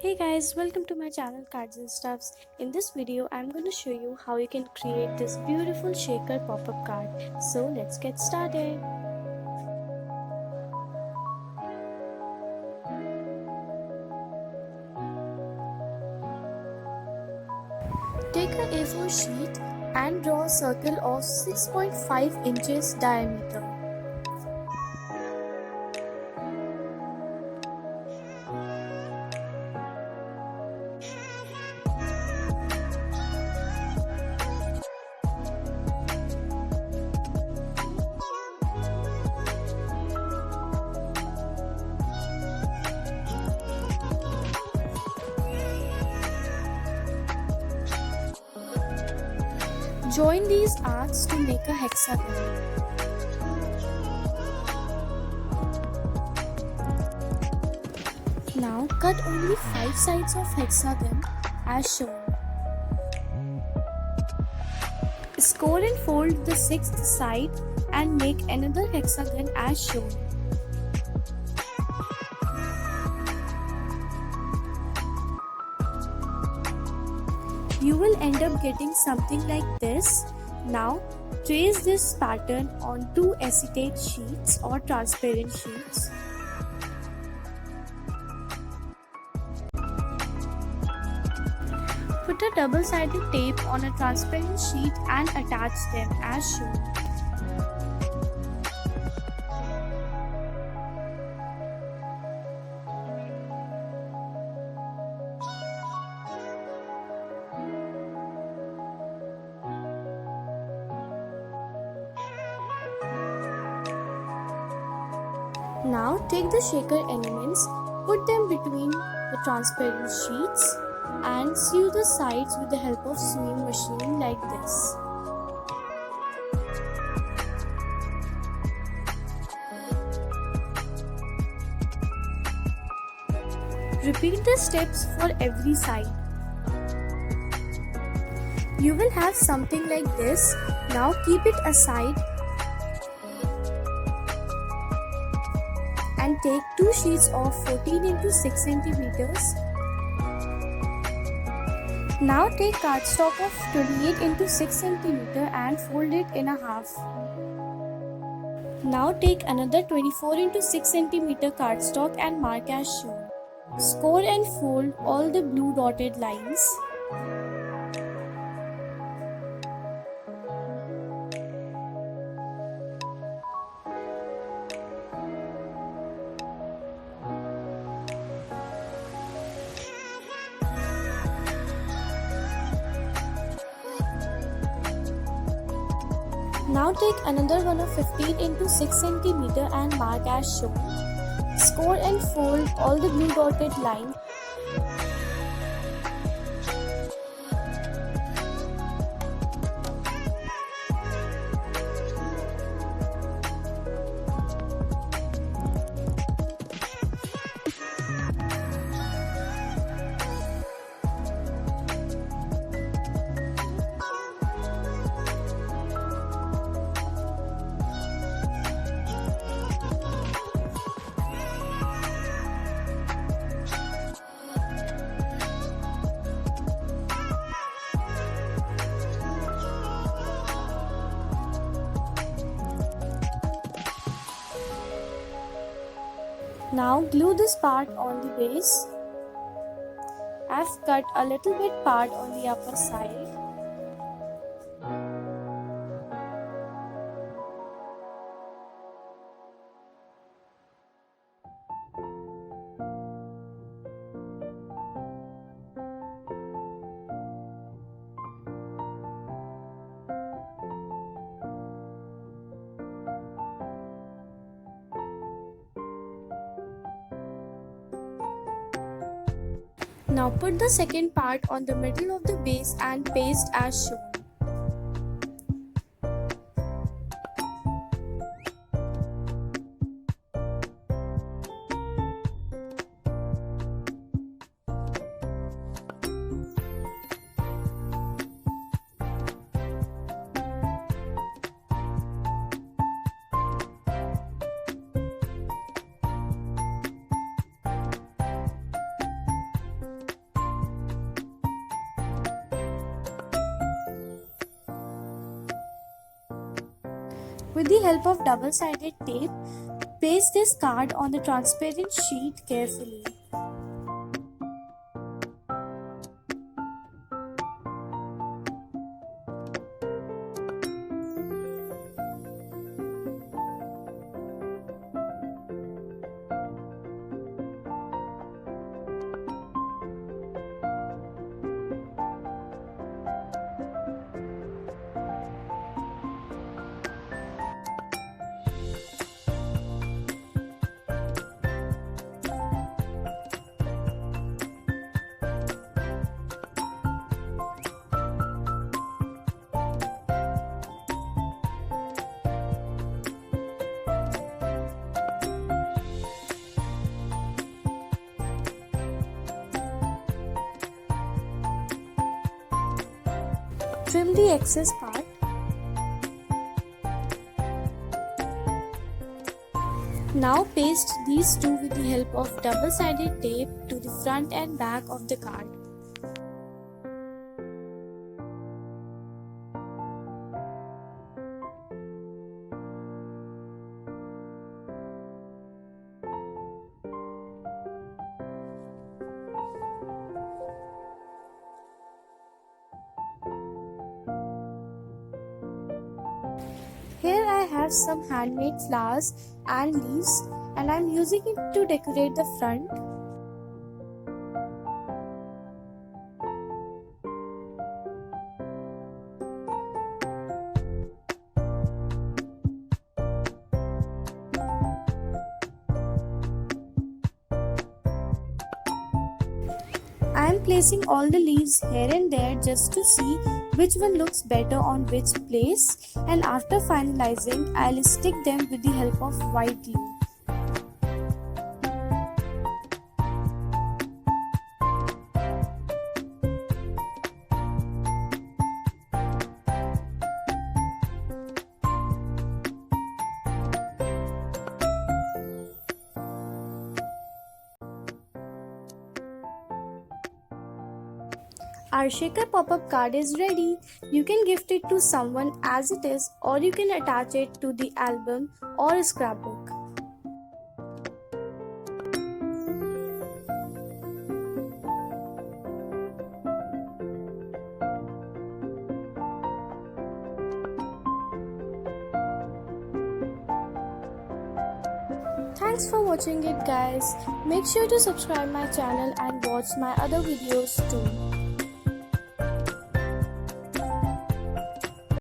Hey guys, welcome to my channel Cards and Stuffs. In this video, I'm going to show you how you can create this beautiful shaker pop-up card. So let's get started. Take a A4 sheet and draw a circle of 6.5 inches diameter. Join these arcs to make a hexagon. Now cut only 5 sides of hexagon as shown. Score and fold the 6th side and make another hexagon as shown. You will end up getting something like this. Now trace this pattern on 2 acetate sheets or transparent sheets. Put a double-sided tape on a transparent sheet and attach them as shown. Now take the shaker elements, put them between the transparent sheets and sew the sides with the help of sewing machine like this. Repeat the steps for every side. You will have something like this. Now keep it aside and take 2 sheets of 14 into 6 centimeters. Now take cardstock of 28 into 6 centimeter and fold it in a half. Now take another 24 into 6 centimeter cardstock and mark as shown. Score and fold all the blue dotted lines. Now take another one of 15 into 6 centimeter and mark as shown. Score and fold all the blue dotted lines. Now glue this part on the base. I've cut a little bit part on the upper side. Now put the second part on the middle of the base and paste as shown. With the help of double-sided tape, paste this card on the transparent sheet carefully. Trim the excess part. Now paste these two with the help of double-sided tape to the front and back of the card. Here I have some handmade flowers and leaves, and I am using it to decorate the front. I am placing all the leaves here and there just to see which one looks better on which place, and after finalizing, I'll stick them with the help of white glue. Our shaker pop-up card is ready. You can gift it to someone as it is, or you can attach it to the album or scrapbook. Thanks for watching it, guys. Make sure to subscribe my channel and watch my other videos too.